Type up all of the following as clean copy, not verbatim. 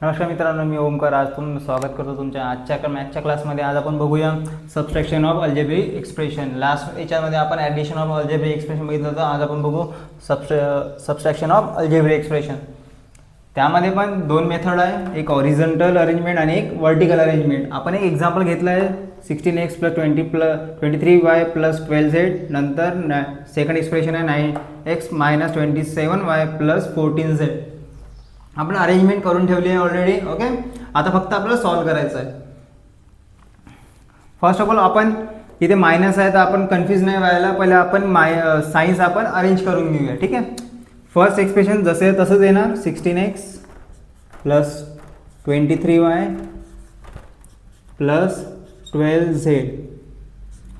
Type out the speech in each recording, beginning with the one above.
नमस्कार मित्रांनो, मी ओमकार. आज स्वागत करतो तुमच्या आजच्या मॅथच्या क्लासमध्ये. आज आपण बघूया subtraction of algebraic expression. Last याच्यामध्ये आपण ॲडिशन ऑफ अल्जेब्रिक एक्सप्रेशन बघितलं होतं. आज आपण बघू सबट्रॅक्शन ऑफ अल्जेब्रिक एक्सप्रेशन. त्यामध्ये पण दोन मेथड आहे, एक हॉरिझॉन्टल अरेंजमेंट आणि एक व्हर्टिकल अरेंजमेंट. आपण एक एक्झाम्पल घेतलं आहे 16x + 23y + 12z. नंतर सेकंड एक्सप्रेशन आहे 9x - 27y + 14z. आपण अरेंजमेंट करून ठेवली आहे ऑलरेडी. ओके, आता फक्त आपल्याला सॉल्व करायचं आहे. फर्स्ट ऑफ ऑल आपण इथे मायनस आहे तर आपण कन्फ्यूज नाही व्हायला, पहिले आपण साईन्स आपण अरेंज करून घेऊया. ठीक आहे, फर्स्ट एक्सप्रेशन जसे तसंच येणार 16x + 23y + 12z.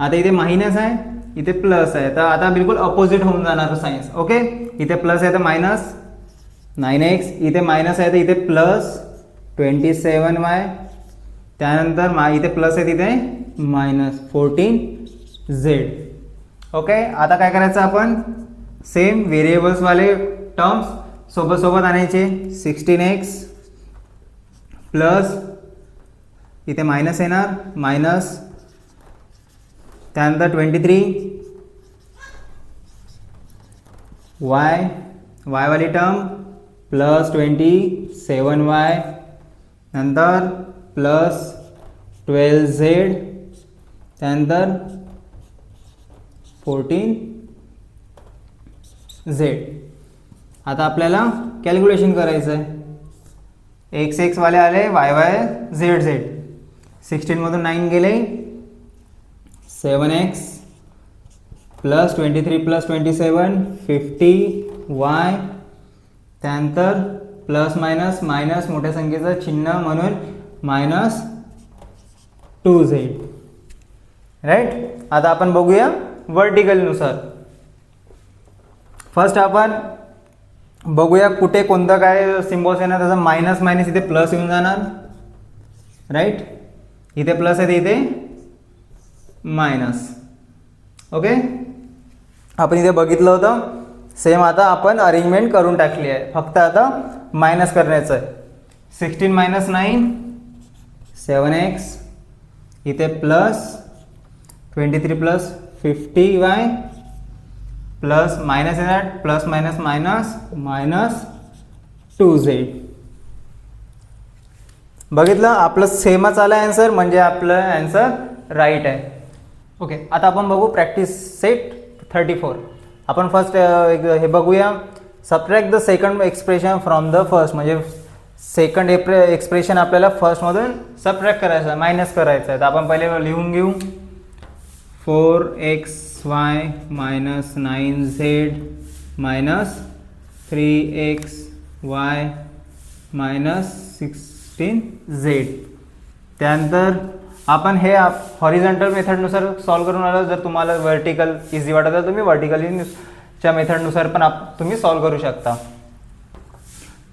आता इथे मायनस आहे, इथे प्लस आहे, तर आता बिलकुल अपोजिट होऊन जाणार सायन्स. ओके, इथे प्लस आहे तर मायनस 9x, इथे मायनस आहे तर इथे प्लस 27y, त्यानंतर इथे प्लस आहे तिथे मायनस 14z. ओके, आता काय करायचं, आपण सेम व्हेरिएबल्सवाले टर्म्स सोबत आणायचे. 16x प्लस इथे मायनस येणार मायनस, त्यानंतर 23y वाली टर्म प्लस 27y, नंतर प्लस 12z, त्यानंतर 14z. आता आपल्याला कॅल्क्युलेशन करायचं आहे. x वाले आले, y z. 16 मधून 9 गेले, 7x + 23 + 27 50y, त्यानंतर प्लस मायनस मायनस मोठ्या संख्येचं चिन्ह म्हणून -2z. राईट. आता आपण बघूया वर्टिकल नुसार. फर्स्ट आपण बघूया कुठे कोणतं काय सिम्बॉल्स येणार. त्याचा मायनस मायनस इथे प्लस येऊन जाणार. राईट, इथे प्लस आहे इथे मायनस. ओके, आपण इथे बघितलं होतं सेम. आता आपण अरेंजमेंट करून टाकली आहे, फक्त आता मायनस करण्याचं आहे. 16 - 9 7x, इथे प्लस 23 + 50y प्लस मायनस येणार, प्लस मायनस मायनस -2z. बघितलं, आपलं सेमच आलं आन्सर, म्हणजे आपलं आन्सर राईट आहे. ओके, आता आपण बघू प्रॅक्टिस सेट 34. आपण फर्स्ट हे बघूया, subtract the second expression from the first. म्हणजे सेकंड एक्सप्रेशन आपल्याला फर्स्टमधून सबट्रॅक्ट करायचं आहे, मायनस करायचं आहे. तर आपण पहिले लिहून घेऊ. 4xy - 9z - 3xy - 16z. त्यानंतर आपण हे हॉरिझॉन्टल मेथडनुसार सॉल्व करून आलो. जर तुम्हाला व्हर्टिकल इझी वाटत तर तुम्ही व्हर्टिकलच्या मेथडनुसार पण तुम्ही सॉल्व करू शकता.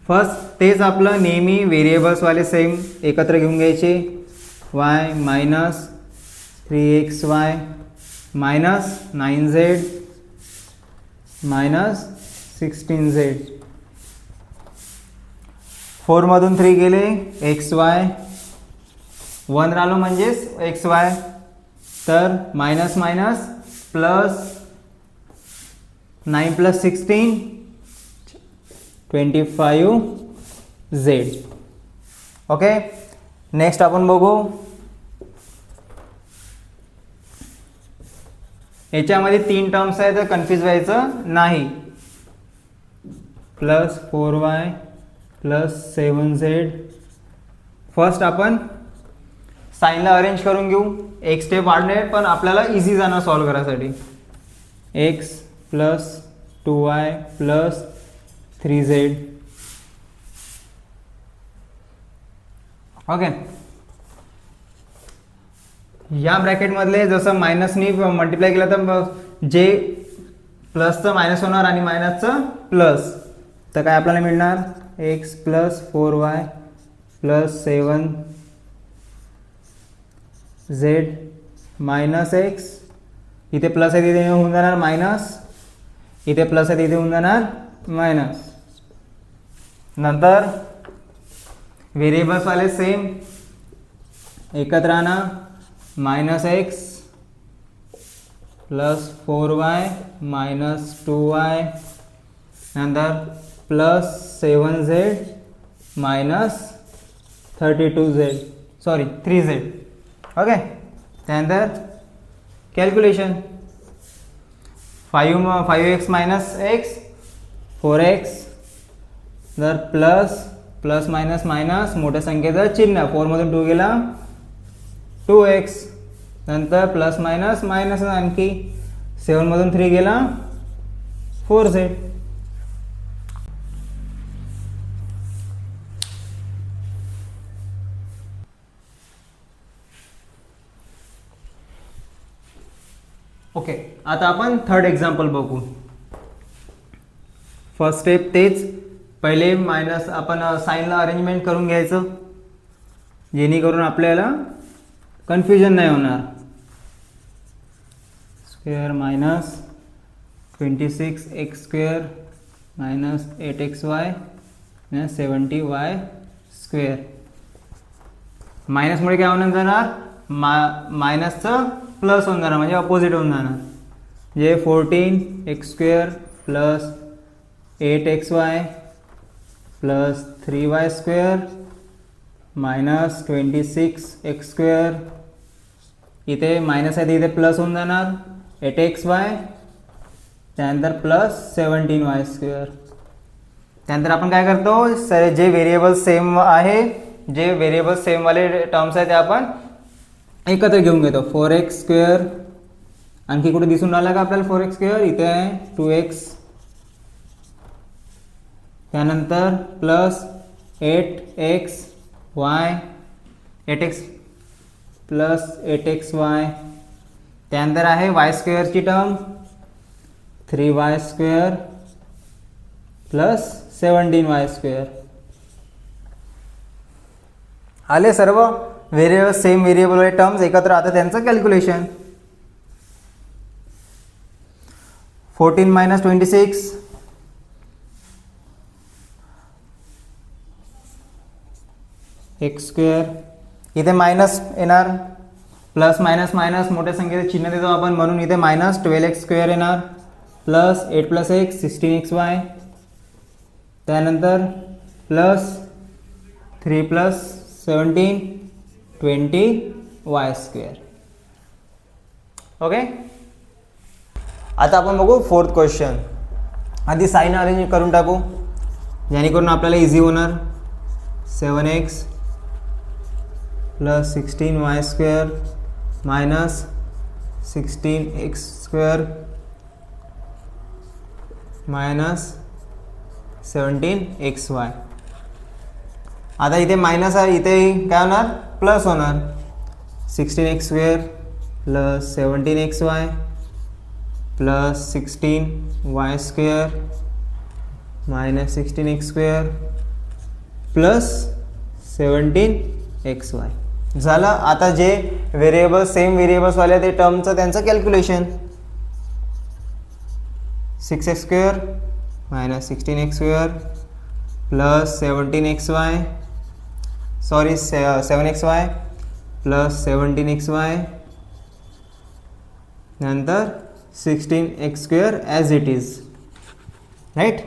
फर्स्ट तेच आपलं नेहमी व्हेरिएबल्सवाले सेम एकत्र घेऊन घ्यायचे. y - 3xy - 9z - 16z. 4 मधून 3 गेले, xy 1 राहिलो म्हणजेच xy, तर minus minus plus 9 + 16 25z. Okay, next आपण बघू. याच्यामध्ये 3 टर्म्स आहेत तर कन्फ्यूज व्हायचं नाही. Plus 4y + 7z. फर्स्ट आपण साईनला अरेंज करून घेऊ. एक स्टेप वाढणे पण आपल्याला इझी जाणार सॉल्व करायसाठी. x + 2y + 3z. ओके, या ब्रॅकेटमधले जसं मायनसनी मल्टिप्लाय केलं तर जे प्लसचं मायनस होणार आणि मायनसचं प्लस. तर काय आपल्याला मिळणार, x + 4y + 7z - x. इथे प्लस आहे तिथे होऊन जाणार मायनस, इथे प्लस आहे तिथे होऊन जाणार मायनस. नंतर व्हेरिएबल्स वाले सेम एकत्र आणा, -x plus 4y minus 2y, नंतर plus 7z minus 32z, sorry 3z. Okay, त्यानंतर calculation 5x minus x 4x, तर प्लस मायनस मायनस मोठ्या संख्येचं चिन्ह, 4 मधून 2 गेला 2x, नंतर प्लस मायनस मायनस आणखी 7 मधून 3 गेला 4z. ओके, आता आपण थर्ड एक्झाम्पल बघू. फर्स्ट स्टेप तेच, पहिले मायनस आपण साईनला अरेंजमेंट करून घ्यायचं जेणेकरून आपल्याला कन्फ्युजन नाही होणार. Square minus 26x² minus 8xy 70y square. मायनसमुळे काय होऊन जाणार, मायनसचं प्लस होऊन जाणार, म्हणजे अपोजिट होऊन जाणार. जे 14x² plus 8xy plus 3y² minus 26x², इथे मायनस आहे इथे प्लस होऊन जाणार 8xy, त्यानंतर प्लस 17y². त्यानंतर आपण काय करतो, जे व्हेरिएबल सेम आहे, जे व्हेरिएबल सेम वाले टर्म्स आहे ते आपण एकत्र घेऊन घेतो. 4x², आणखी कुठे दिसून राहिला का आपल्याला 4x², इथे आहे 2x, त्यानंतर plus 8xy 8x plus 8xy, त्यानंतर आहे y² ची टर्म 3y² प्लस 17y². आले सर्व व्हेरिएबल सेम व्हेरिएबल वाले टर्म्स एकत्र. आता त्यांचं कॅल्क्युलेशन 14 मायनस 26 x², इथे मायनस येणार, प्लस मायनस मायनस मोठ्या संख्येचे चिन्ह देतो आपण म्हणून इथे मायनस 12x² येणार, प्लस 8 प्लस x 16xy, त्यानंतर प्लस 3 प्लस 17 20y². ओके, आता आपण बघू फोर्थ क्वेश्चन. आधी साइन अरेंज करून टाकू जेणेकरून आपल्याला इझी होणार. 7x plus 16y² minus 16x² minus 17xy. आता इथे मायनस आहे, इथे काय होणार, प्लस होणार. 16x² plus 17xy plus 16y² minus 16x² plus 17xy झालं. आता जे व्हेरिएबल सेम व्हेरिएबल्स वाले ते टर्मचं त्यांचं calculation 6x² minus 16x² plus 17xy, sorry 7xy plus 17xy, नंतर 16x² as it is, right.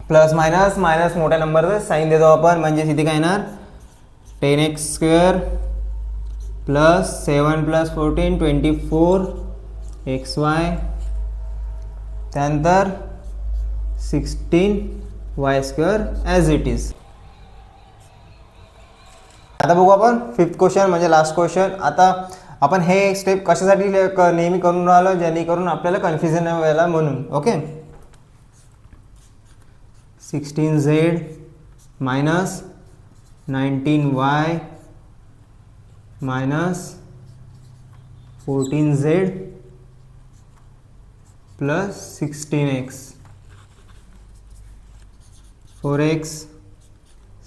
Plus minus minus मोठ्या नंबरचं साईन देतो आपण, म्हणजे इथे काय येणार 10x² प्लस 7 प्लस 14 24xy, त्यानंतर 16y² ॲज इट इज. आता बघू आपण फिफ्थ क्वेश्चन म्हणजे लास्ट क्वेश्चन. आता आपण हे स्टेप कशासाठी नेहमी करून राहिलो, जेणेकरून आपल्याला कन्फ्युजन नाही व्हायला म्हणून. Okay, 16z minus 19y minus 14z plus 16x, 4x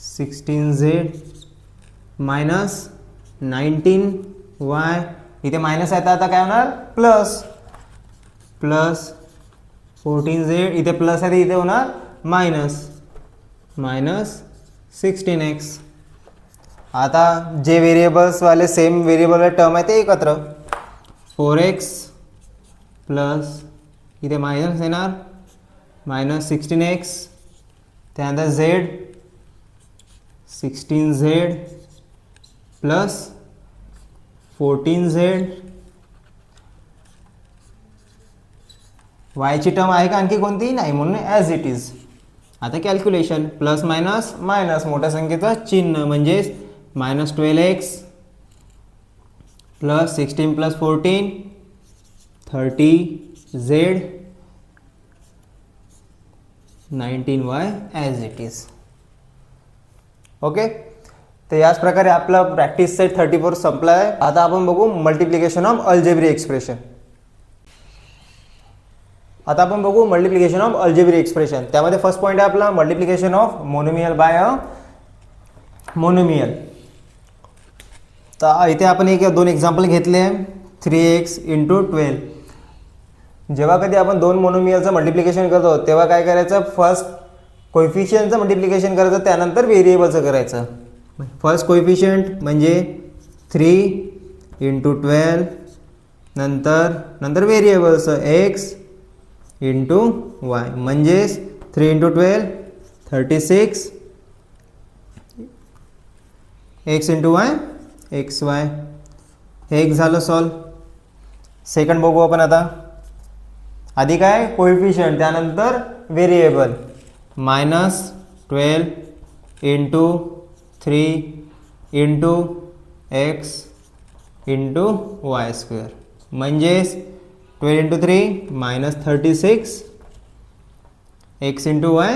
16z minus 19y, इथे मायनस आहे तर आता काय होणार प्लस, प्लस 14z, इथे प्लस आहे इथे होणार मायनस, मायनस 16x. आता जे व्हेरिएबल्सवाले सेम व्हेरिएबल टर्म आहे ते एकत्र 4x प्लस इथे मायनस येणार -16x, त्यानंतर z 16z plus 14z, वायची term आहे का आणखी कोणती नाही म्हणून ॲज इट इज. आता कॅल्क्युलेशन प्लस मायनस मायनस मोठ्या संख्येचं चिन्ह म्हणजेच -12x plus 16 plus 14 30z 19y as it is. Okay, तर याच प्रकारे आपला प्रॅक्टिस सेट 34 संपला आहे. आता आपण बघू मल्टिप्लिकेशन ऑफ अल्जेब्रिक एक्सप्रेशन. आता आपण बघू मल्टिप्लिकेशन ऑफ अल्जेब्रिक एक्सप्रेशन. त्यामध्ये फर्स्ट पॉईंट आहे आपला multiplication of monomial by a monomial. तर इथे आपण दोन एक्झाम्पल घेतले 3x × 12. जेव्हा कधी आपण दोन मोनोमियलचं मल्टिप्लिकेशन करतो तेव्हा काय करायचं, फर्स्ट कोएफिशियंटचं मल्टिप्लिकेशन करायचं, त्यानंतर व्हेरिएबलचं करायचं. फर्स्ट कोएफिशियंट म्हणजे 3 × 12, नंतर व्हेरिएबलचं x × y म्हणजेच 3 × 12 36, x × y xy. हे एक झालं सॉल्व. सेकंड बघू आपण आता. आधी काय कोएफिशियंट त्यानंतर व्हेरिएबल -12 × 3 × x × y² म्हणजेच 12 × 3 -36 x × y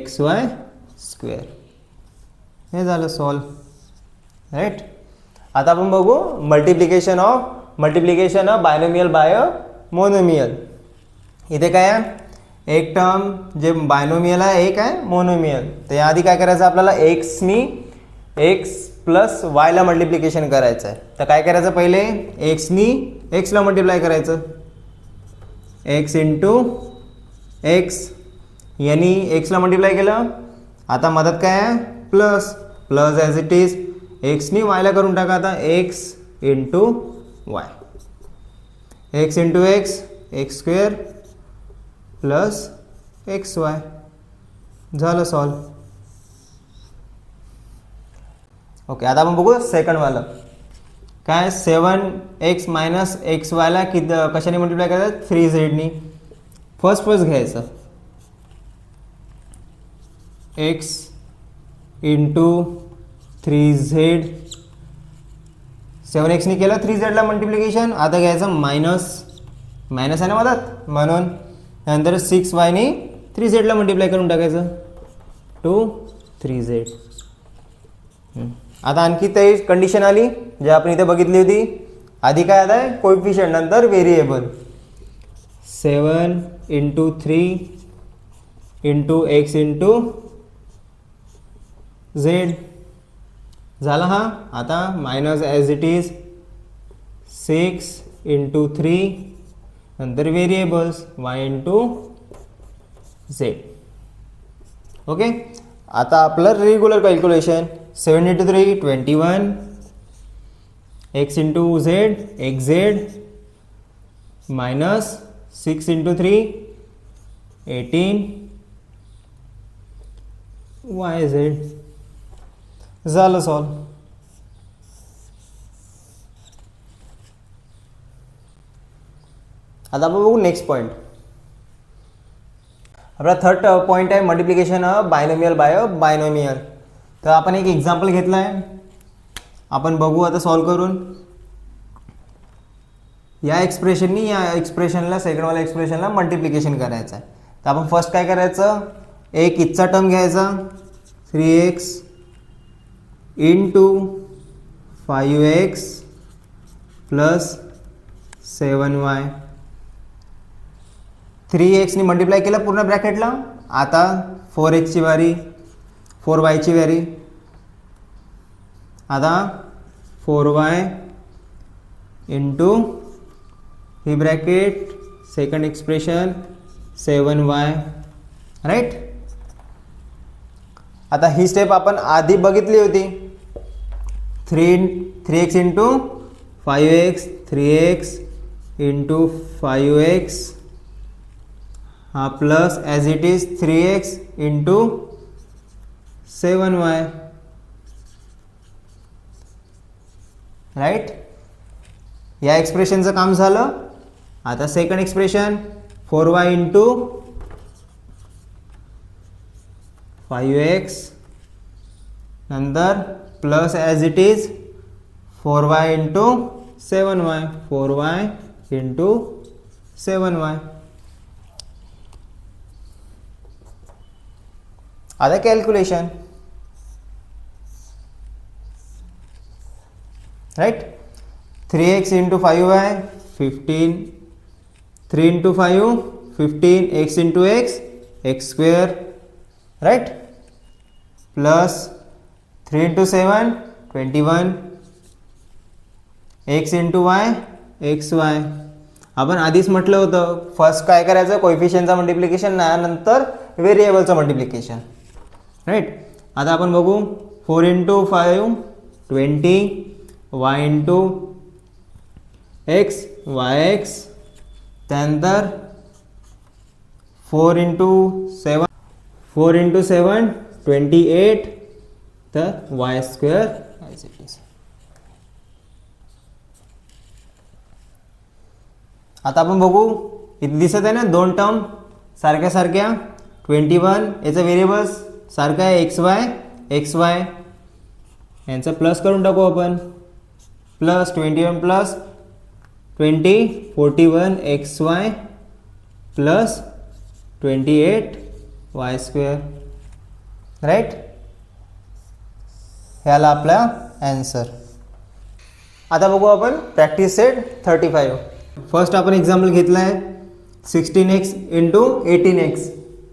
xy². हे झालं सॉल्व. राईट. आता आपण बघू multiplication of binomial bye monomial. इथे काय आहे, एक टर्म जे बायनोमियल आहे एक आहे मोनोमियल. तर याआधी काय करायचं आपल्याला एक्सनी x प्लस वायला मल्टिप्लिकेशन करायचं आहे. तर काय करायचं, पहिले एक्सनी एक्सला मल्टिप्लाय करायचं, x × x यांनी एक्सला मल्टिप्लाय केलं. आता मदत काय आहे, प्लस ॲज इट इज एक्सनी वायला करून टाका. आता x × y x × x x² plus xy. झालं सॉल्व. ओके, आता आपण बघू सेकंडवालं. काय 7x - xyला कशाने मल्टिप्लाय करायचं, 3z. फर्स्ट घ्यायचं x × 3z. 7x ने केलं 3zला मल्टिप्लिकेशन. आता घ्यायचं मायनस आहे ना मदत म्हणून. नंतर 6y ने 3zला मल्टिप्लाय करून टाकायचं 3z. आता आणखी ते कंडिशन आली जे आपण इथे बघितली होती. आधी काय आता आहे कोएफिशियंट नंतर व्हेरिएबल. 7 × 3 × x × z झाला हा. आता मायनस ॲज इट इज 6 × 3 नंतर व्हेरिएबल्स y × z. ओके, आता आपलं regular calculation 7 × 3 21, x × z xz, minus 6 × 3 18 yz. झालं सॉल्व. आता आपण बघू नेक्स्ट पॉईंट. आपला थर्ड पॉईंट आहे मल्टिप्लिकेशन बायनोमियल बाय बायनोमियल. तर आपण एक एक्झाम्पल घेतलं आहे, आपण बघू आता सॉल्व करून. या एक्सप्रेशनला सेकंडवाल्या एक्सप्रेशनला मल्टिप्लिकेशन करायचं आहे. तर आपण फर्स्ट काय करायचं, एक इथचा टर्म घ्यायचा 3x × 5x plus 7y. 3x ने मल्टिप्लाय केलं पूर्ण ब्रॅकेटला. आता 4xची वारी, 4yची वारी. आता 4y × ही bracket second expression 7y. Right. आता ही स्टेप आपण आधी बघितली होती 3x into 5x 3x into 5x हा plus as it is 3x into 7y right. या एक्सप्रेशनचं काम झालं. आता second expression 4y into 5x नंतर plus as it is 4y into 7y 4y into 7y. आता calculation right. 3x into 5y 15 3 into 5 15 x into x x square right plus 3 into 7 21 x into y x y. आपण आधीच म्हटलं होतं first काय करायचं कोएफिशियंटचा multiplication नंतर व्हेरिएबलचं multiplication right. आता आपण बघू 4 into 5 20 y into x Y x त्यानंतर 4 इंटू 7 28 तर Y square as it is. आता आपण बघू इथे दिसत आहे ना दोन टर्म सारख्या सारख्या 21 याचा व्हेरिएबल्स सारखा आहे एक्स वाय यांचा प्लस करून टाकू आपण plus 21 plus 20 41 x y plus 28 y square right. ह्याला आपला ॲन्सर. आता बघू आपण प्रॅक्टिस सेट 35. फर्स्ट आपण एक्झाम्पल घेतला आहे 16x इंटू 18x.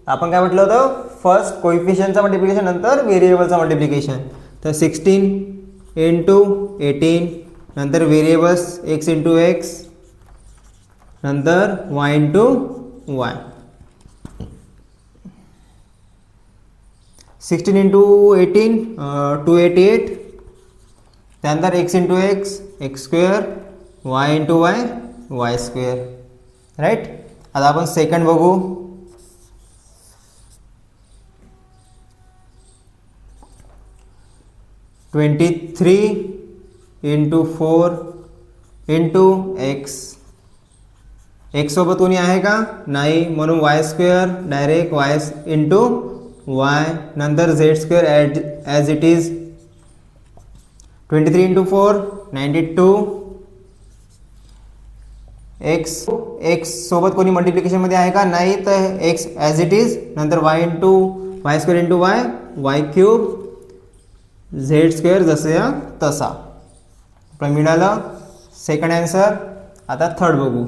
आपण काय म्हटलं होतं फर्स्ट कोइफिशियंटचा मल्टिप्लिकेशन नंतर व्हेरिएबलचा मल्टिप्लिकेशन. तर 16 इंटू 18 नंतर व्हेरिएबल्स x इंटू x नंतर y इंटू y. 16 इंटू 18 288 त्यानंतर x into x x square y into y y square right. आता आपण सेकंड बघू 23 इंटू 4 इंटू एक्स. एक्स सोबत कोणी आहे का नाही म्हणून y square direct y into y नंतर z square as it is 23 into 4 92 x सोबत कोणी मल्टिप्लिकेशनमध्ये आहे का नाही तर एक्स ॲज इट इज नंतर y into y square into y cube z square जसं या तसा. आपलं मिळालं सेकंड ॲन्सर. आता थर्ड बघू.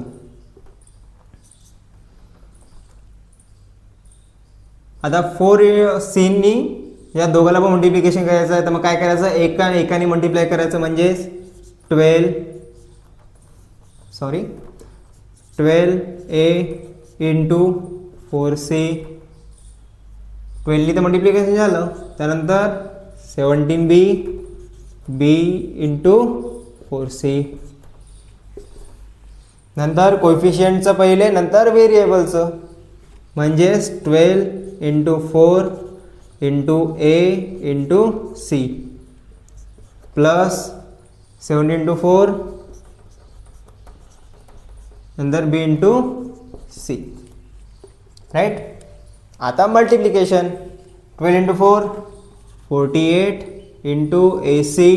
आता 4 सीनी या दोघाला पण मल्टिप्लिकेशन करायचं आहे तर मग काय करायचं एकाने मल्टिप्लाय करायचं म्हणजे 12a इंटू 4c 12 तर मल्टिप्लिकेशन झालं त्यानंतर 17b इंटू 4c नंतर कोएफिशियंटचं पहिले नंतर व्हेरिएबलचं म्हणजेच 12 into 4 into a into c plus 7 into 4 नंतर b इंटू c राईट. आता multiplication 12 into 4 48 into ac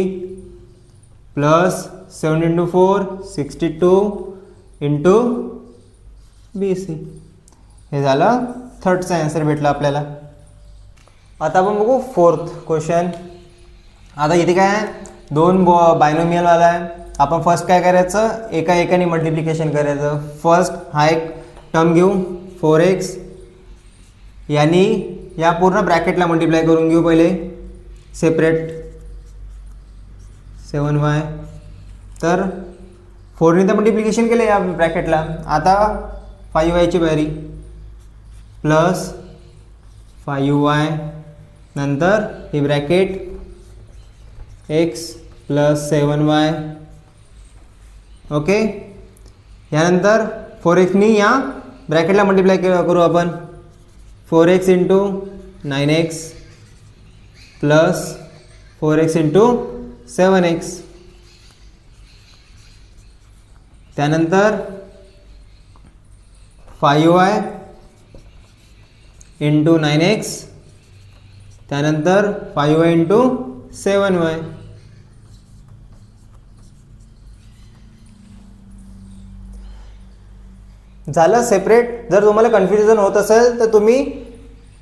plus 7 into 4 62 into bc. हे झालं थर्डचा आन्सर भेटला आपल्याला. आता आपण बघू फोर्थ क्वेश्चन. आता इथे काय आहे दोन बायनोमियलवाला आहे. आपण फर्स्ट काय करायचं एकाने मल्टिप्लिकेशन करायचं. फर्स्ट हा एक टर्म घेऊ 4x यांनी या पूर्ण ब्रॅकेटला मल्टिप्लाय करून घेऊ पहिले सेपरेट 7y. तर 4ने तर मल्टिप्लिकेशन केलं या ब्रॅकेटला. आता 5y ची बारी प्लस 5y नंतर ही bracket x plus 7y. Okay, यानंतर 4xनी या ब्रॅकेटला मल्टिप्लाय करू आपण. 4x into 9x plus 4x into 7x. त्यानंतर 5y इंटू 9x, त्यानंतर 5y इंटू 7y. झालं सेपरेट. जर तुम्हाला कन्फ्युजन होत असेल तर तुम्ही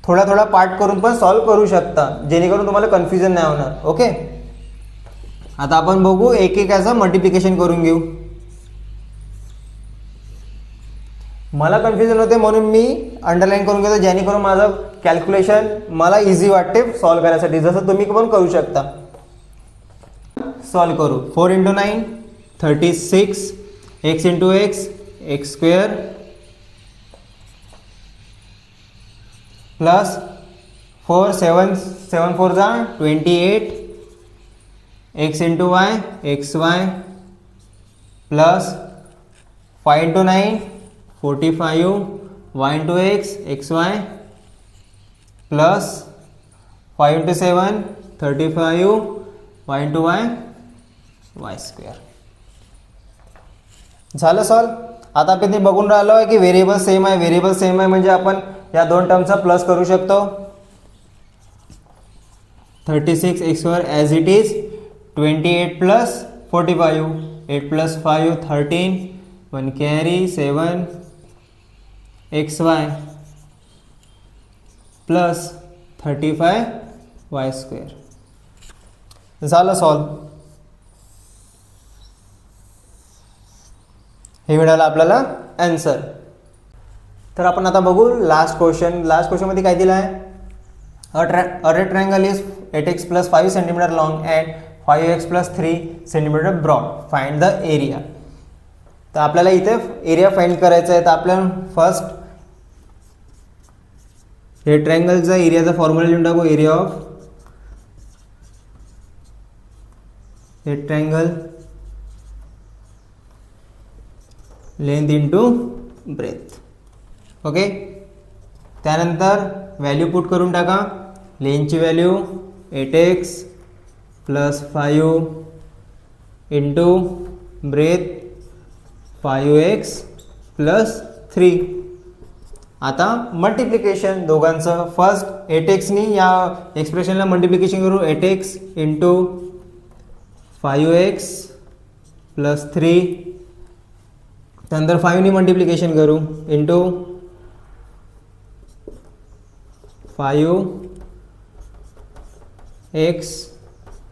थोडा थोडा पार्ट करून पण सॉल्व करू शकता, जेणेकरून तुम्हाला कन्फ्युजन नाही होणार. ओके, आता आपण बघू एक एक याचं मल्टिप्लिकेशन करून घेऊ. मला कन्फ्युजन होते म्हणून मी अंडरलाईन करून घेतो, जेणेकरून माझं कॅल्क्युलेशन मला इझी वाटते सॉल्व करायसाठी. जसं तुम्ही पण करू शकता. सॉल्व करू. 4 into 9 36, x into x x square plus 4 7 7 4 जा 28, x into Y x y plus 5 into 9 45, y into x x y plus 5 into 7 35, y into Y Y square. झालं सॉल्व. आता आपण ते बघून राहिलो आहे की व्हेरिएबल सेम आहे. व्हेरिएबल सेम आहे म्हणजे आपण या दोन टर्मचा प्लस करू शकतो. 36 x square as it is, 28 plus 45, 8 plus 5 13, 1 carry 7 x y plus 35 Y square. झालं सॉल्व. हे मिळालं आपल्याला आन्सर. तर आपण आता बघू लास्ट क्वेश्चन. लास्ट क्वेश्चनमध्ये काय दिलं आहे? A rectangle is 8x plus 5 centimetre long and 5x plus 3 centimetre broad. Find the area. तर आपल्याला इथे एरिया फाइंड करायचा आहे. तर आपल्याला फर्स्ट रेक्टँगलचा एरियाचा फॉर्म्युला लिहून टाकू. Area of rectangle length into breadth. Okay, त्यानंतर व्हॅल्यू पुट करून टाका. लेंथची value 8x plus 5 into breadth 5x plus 3. आता मल्टिप्लिकेशन दोघांचं. फर्स्ट 8xनी या एक्सप्रेशनला मल्टिप्लिकेशन करू. 8x इंटू 5x प्लस 3, त्यानंतर 5नी मल्टिप्लिकेशन करू इंटू 5x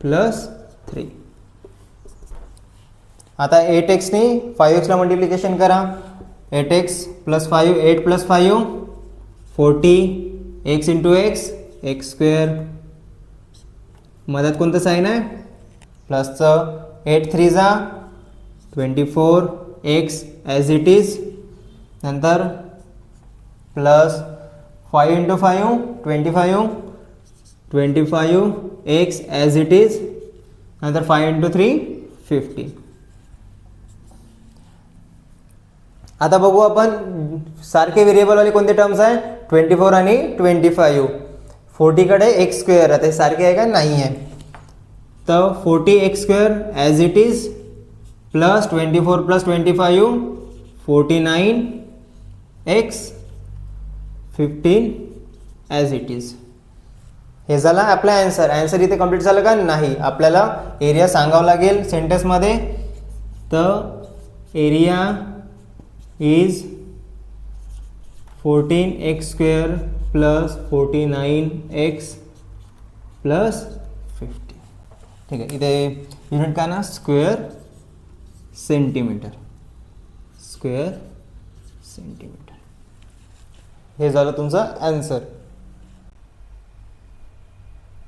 प्लस 3. आता 8xनी 5xला मल्टिप्लिकेशन करा. 8x plus 5 8 plus 5 40, x into x x square. मधात कोणतं साईन आहे? प्लसचं. 8 3 जा 24, x ॲज इट इज, नंतर plus 5 into 5 25, 25 x as it is, नंतर 5 इंटू 3 50. आता बघू आपण सारखे व्हेरिएबलवाले कोणते टर्म्स आहे. 24 आणि 25. 40 कडे एक्स स्क्वेअर आहे, सारखे आहे का? नाही आहे. तर 40 x square as it is plus 24 plus 25 49 x 15 as it is. हे झाला आपला आन्सर. आन्सर इथे कंप्लीट झालं का? नाही. आपल्याला एरिया सांगावं लागेल सेंटेन्समध्ये. तर area is 14x square plus 49x plus 50. ठीक आहे. इथे युनिट काय ना? Square centimetre. Square centimetre. हे झालं तुमचं आन्सर.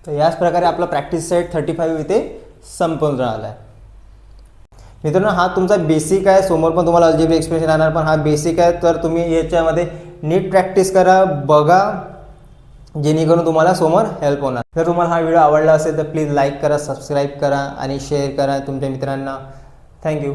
तर याच प्रकारे आपला प्रॅक्टिस सेट 35 इथे संपून राहिला आहे. मित्रांनो, हा तुमचा बेसिक आहे. समोर पण तुम्हाला अल्जेब्रिक एक्सप्रेशन येणार, पण हा बेसिक आहे. तर तुम्ही याच्यामध्ये नीट प्रॅक्टिस करा, बघा जेणेकरून तुम्हाला समोर हेल्प होणार. जर तुम्हाला हा व्हिडिओ आवडला असेल तर प्लीज लाईक करा, सबस्क्राईब करा आणि शेअर करा तुमच्या मित्रांना. थँक्यू.